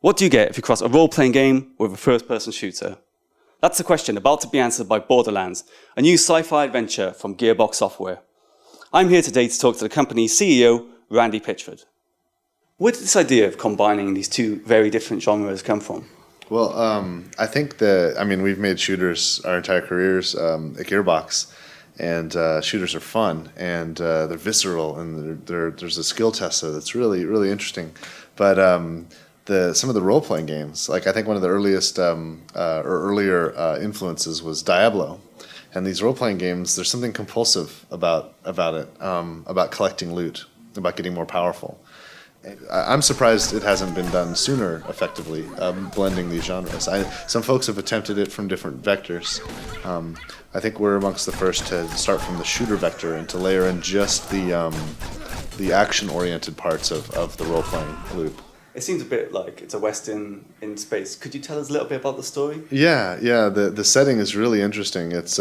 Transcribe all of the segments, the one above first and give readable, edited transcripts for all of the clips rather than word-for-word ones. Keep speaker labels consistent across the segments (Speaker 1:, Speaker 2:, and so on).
Speaker 1: What do you get if you cross a role-playing game with a first-person shooter? That's the question about to be answered by Borderlands, a new sci-fi adventure from Gearbox Software. I'm here today to talk to the company's CEO, Randy Pitchford. Where did this idea of combining these two very different genres come from?
Speaker 2: Well, I think we've made shooters our entire careers at Gearbox, and shooters are fun, and they're visceral, and there's a skill test that's really, really interesting. But some of the role-playing games, like I think one of the earliest earlier influences was Diablo. And these role-playing games, there's something compulsive about it, about collecting loot, about getting more powerful. I'm surprised it hasn't been done sooner effectively, blending these genres. Some folks have attempted it from different vectors. I think we're amongst the first to start from the shooter vector and to layer in just the action-oriented parts of the role-playing loop.
Speaker 1: It seems a bit like it's a Western in space. Could you tell us a little bit about the story?
Speaker 2: Yeah. The setting is really interesting. It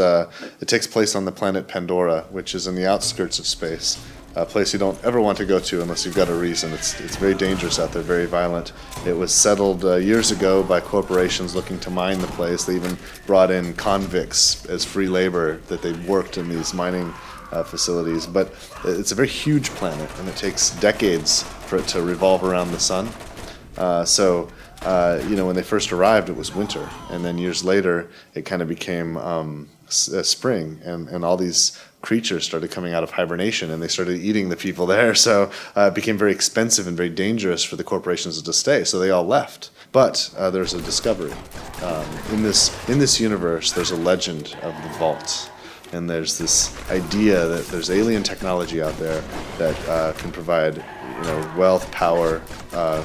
Speaker 2: takes place on the planet Pandora, which is in the outskirts of space. A place you don't ever want to go to unless you've got a reason. It's very dangerous out there, very violent. It was settled years ago by corporations looking to mine the place. They even brought in convicts as free labor that they worked in these mining facilities. But it's a very huge planet, and it takes decades for it to revolve around the sun. When they first arrived, it was winter, and then years later, it kind of became spring, and all these creatures started coming out of hibernation, and they started eating the people there. So it became very expensive and very dangerous for the corporations to stay. So they all left. But there's a discovery in this universe. There's a legend of the vault. And there's this idea that there's alien technology out there that can provide, wealth, power,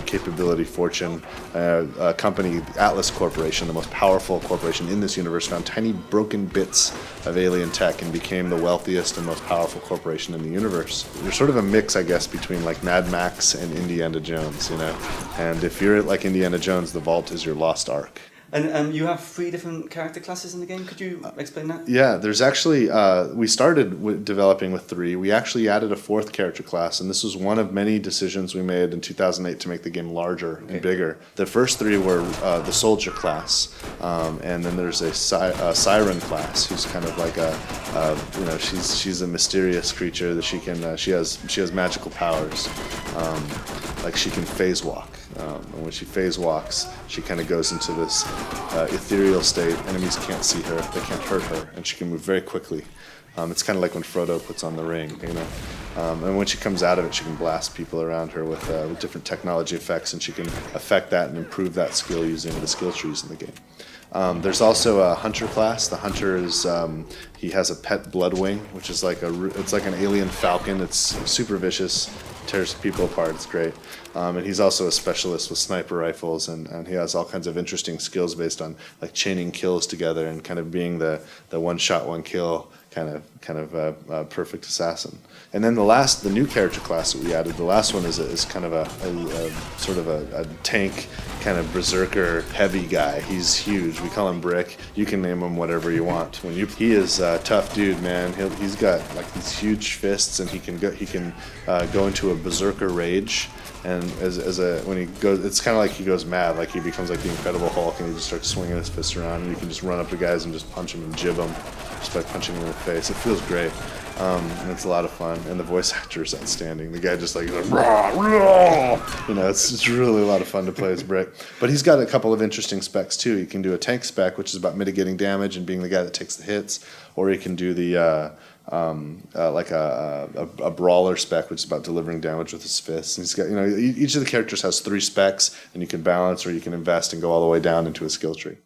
Speaker 2: capability, fortune. A company, Atlas Corporation, the most powerful corporation in this universe, found tiny broken bits of alien tech and became the wealthiest and most powerful corporation in the universe. You're sort of a mix, I guess, between like Mad Max and Indiana Jones, And if you're like Indiana Jones, the vault is your lost ark.
Speaker 1: And you have 3 different character classes in the game. Could you explain that?
Speaker 2: Yeah, there's actually, we started developing with 3. We actually added a 4th character class, and this was one of many decisions we made in 2008 to make the game larger and bigger. The first 3 were the soldier class, and then there's a siren class, who's kind of like she's a mysterious creature that she has magical powers, like she can phase walk. And when she phase walks, she kind of goes into this ethereal state. Enemies can't see her, they can't hurt her, and she can move very quickly. It's kind of like when Frodo puts on the ring, And when she comes out of it, she can blast people around her with different technology effects, and she can affect that and improve that skill using the skill trees in the game. There's also a hunter class. The hunter is he has a pet bloodwing, which is it's like an alien falcon. It's super vicious, tears people apart. It's great. And he's also a specialist with sniper rifles, and he has all kinds of interesting skills based on like chaining kills together and kind of being the one shot, one kill kind of perfect assassin. And then the new character class that we added, the last one is kind of a sort of a tank kind of berserker heavy guy. He's huge. We call him Brick. You can name him whatever you want. He is a tough dude, man. He's got like these huge fists, and he can go into a berserker rage. And when he goes, it's kind of like he goes mad, like he becomes like the Incredible Hulk, and he just starts swinging his fists around, and you can just run up to guys and just punch them and jib them, just by punching them in the face. It feels great, and it's a lot of fun. And the voice actor is outstanding. The guy just like, rah, rah. It's really a lot of fun to play as Brick. But he's got a couple of interesting specs too. He can do a tank spec, which is about mitigating damage and being the guy that takes the hits, or he can do the like a brawler spec, which is about delivering damage with his fists. And he's got, each of the characters has 3 specs, and you can balance or you can invest and go all the way down into a skill tree.